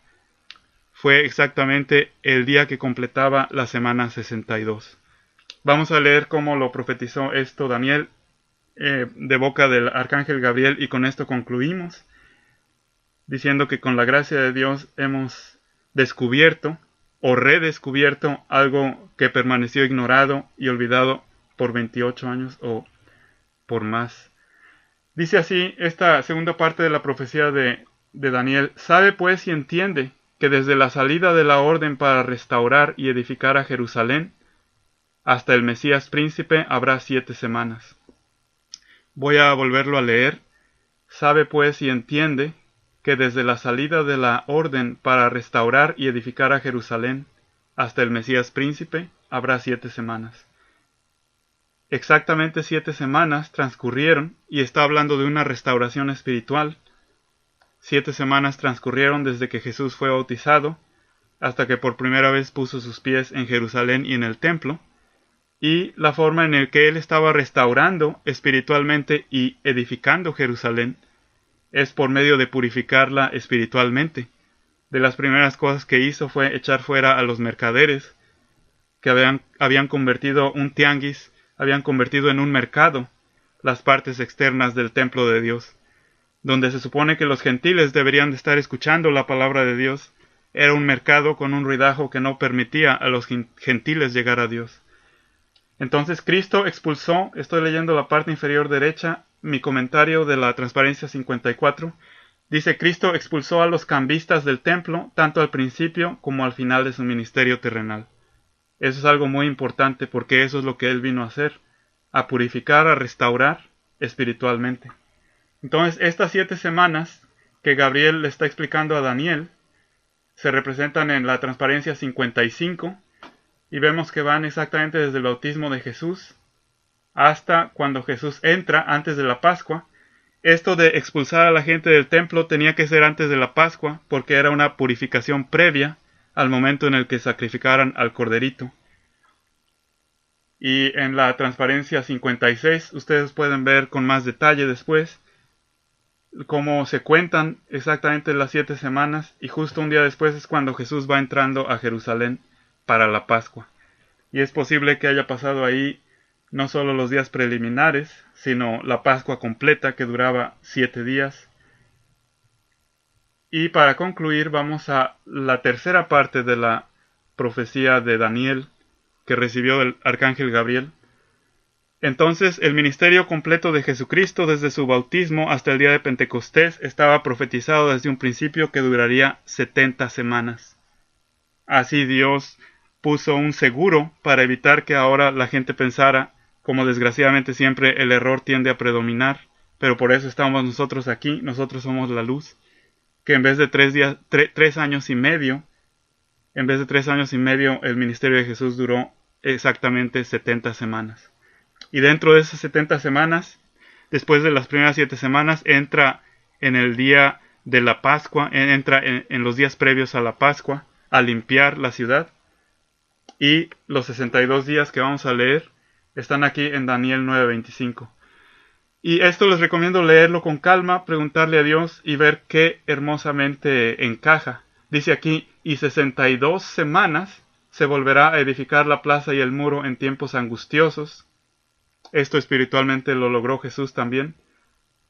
fue exactamente el día que completaba la semana 62. Vamos a leer cómo lo profetizó esto Daniel de boca del arcángel Gabriel, y con esto concluimos, diciendo que con la gracia de Dios hemos descubierto o redescubierto algo que permaneció ignorado y olvidado por 28 años o por más. Dice así esta segunda parte de la profecía de Daniel: sabe pues y entiende que desde la salida de la orden para restaurar y edificar a Jerusalén hasta el Mesías príncipe habrá 7 semanas. Voy a volverlo a leer. Sabe pues y entiende que desde la salida de la orden para restaurar y edificar a Jerusalén hasta el Mesías príncipe habrá 7 semanas. Exactamente 7 semanas transcurrieron, y está hablando de una restauración espiritual. 7 semanas transcurrieron desde que Jesús fue bautizado hasta que por primera vez puso sus pies en Jerusalén y en el templo, y la forma en la que Él estaba restaurando espiritualmente y edificando Jerusalén es por medio de purificarla espiritualmente, de las primeras cosas que hizo fue echar fuera a los mercaderes que habían convertido un tianguis, habían convertido en un mercado las partes externas del templo de Dios, donde se supone que los gentiles deberían de estar escuchando la palabra de Dios. Era un mercado con un ruidajo que no permitía a los gentiles llegar a Dios. Entonces Cristo expulsó, estoy leyendo la parte inferior derecha, mi comentario de la Transparencia 54, dice: Cristo expulsó a los cambistas del templo, tanto al principio como al final de su ministerio terrenal. Eso es algo muy importante porque eso es lo que Él vino a hacer, a purificar, a restaurar espiritualmente. Entonces, estas 7 semanas que Gabriel le está explicando a Daniel se representan en la Transparencia 55 y vemos que van exactamente desde el bautismo de Jesús hasta cuando Jesús entra antes de la Pascua. Esto de expulsar a la gente del templo tenía que ser antes de la Pascua porque era una purificación previa al momento en el que sacrificaran al corderito. Y en la Transparencia 56 ustedes pueden ver con más detalle después cómo se cuentan exactamente las 7 semanas, y justo un día después es cuando Jesús va entrando a Jerusalén para la Pascua. Y es posible que haya pasado ahí no solo los días preliminares, sino la Pascua completa, que duraba 7 días. Y para concluir vamos a la tercera parte de la profecía de Daniel que recibió el arcángel Gabriel. Entonces el ministerio completo de Jesucristo desde su bautismo hasta el día de Pentecostés estaba profetizado desde un principio que duraría 70 semanas. Así Dios puso un seguro para evitar que ahora la gente pensara, como desgraciadamente siempre el error tiende a predominar, pero por eso estamos nosotros aquí, nosotros somos la luz, que en vez de 3 años y medio, el ministerio de Jesús duró exactamente 70 semanas. Y dentro de esas 70 semanas, después de las primeras 7 semanas, entra en el día de la Pascua, entra en los días previos a la Pascua, a limpiar la ciudad. Y los 62 días que vamos a leer están aquí en Daniel 9:25. Y esto les recomiendo leerlo con calma, preguntarle a Dios y ver qué hermosamente encaja. Dice aquí: y 62 semanas se volverá a edificar la plaza y el muro en tiempos angustiosos. Esto espiritualmente lo logró Jesús también.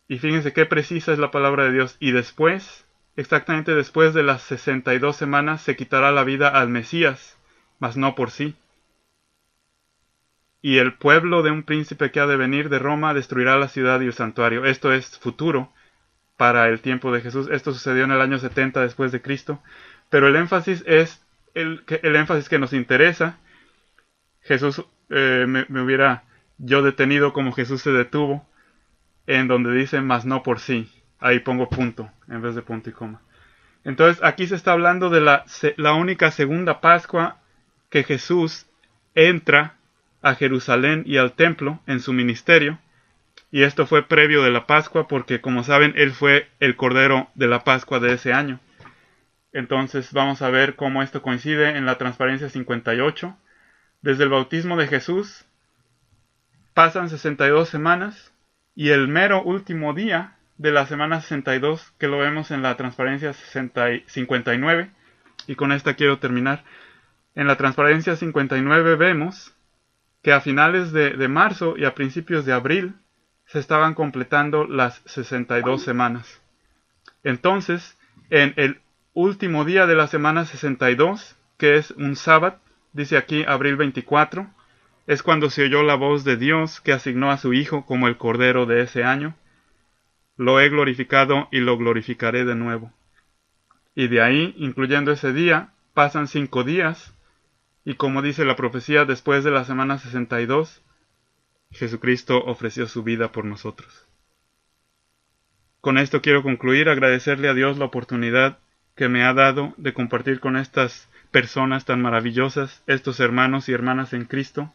Y fíjense qué precisa es la palabra de Dios. Y después, exactamente después de las 62 semanas, se quitará la vida al Mesías, mas no por sí. Y el pueblo de un príncipe que ha de venir de Roma destruirá la ciudad y el santuario. Esto es futuro para el tiempo de Jesús. Esto sucedió en el año 70 después de Cristo. Pero el énfasis es el énfasis que nos interesa. Jesús me hubiera yo detenido como Jesús se detuvo, en donde dice mas no por sí. Ahí pongo punto en vez de punto y coma. Entonces aquí se está hablando de la única segunda Pascua que Jesús entra a Jerusalén y al templo en su ministerio. Y esto fue previo de la Pascua porque, como saben, Él fue el Cordero de la Pascua de ese año. Entonces vamos a ver cómo esto coincide en la Transparencia 58. Desde el bautismo de Jesús pasan 62 semanas y el mero último día de la semana 62, que lo vemos en la Transparencia 59, y con esta quiero terminar. En la Transparencia 59 vemos que a finales de marzo y a principios de abril se estaban completando las 62 semanas. Entonces, en el último día de la semana 62, que es un sábado, dice aquí abril 24, es cuando se oyó la voz de Dios que asignó a su Hijo como el Cordero de ese año. Lo he glorificado y lo glorificaré de nuevo. Y de ahí, incluyendo ese día, pasan 5 días, y como dice la profecía, después de la semana 62, Jesucristo ofreció su vida por nosotros. Con esto quiero concluir, agradecerle a Dios la oportunidad que me ha dado de compartir con estas personas tan maravillosas, estos hermanos y hermanas en Cristo.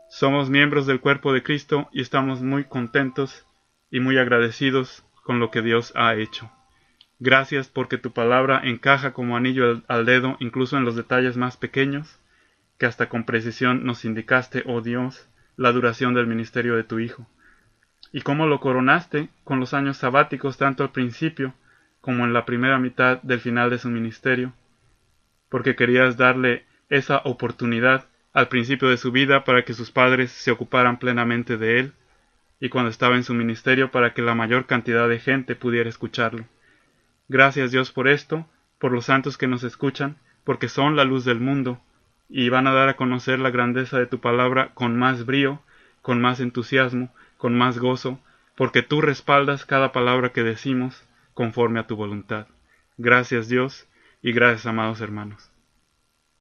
Somos miembros del cuerpo de Cristo y estamos muy contentos y muy agradecidos con lo que Dios ha hecho. Gracias porque tu palabra encaja como anillo al dedo, incluso en los detalles más pequeños, que hasta con precisión nos indicaste, oh Dios, la duración del ministerio de tu Hijo. Y cómo lo coronaste con los años sabáticos tanto al principio como en la primera mitad del final de su ministerio, porque querías darle esa oportunidad al principio de su vida para que sus padres se ocuparan plenamente de él, y cuando estaba en su ministerio para que la mayor cantidad de gente pudiera escucharlo. Gracias Dios por esto, por los santos que nos escuchan, porque son la luz del mundo, y van a dar a conocer la grandeza de tu palabra con más brío, con más entusiasmo, con más gozo, porque tú respaldas cada palabra que decimos conforme a tu voluntad. Gracias Dios, y gracias amados hermanos.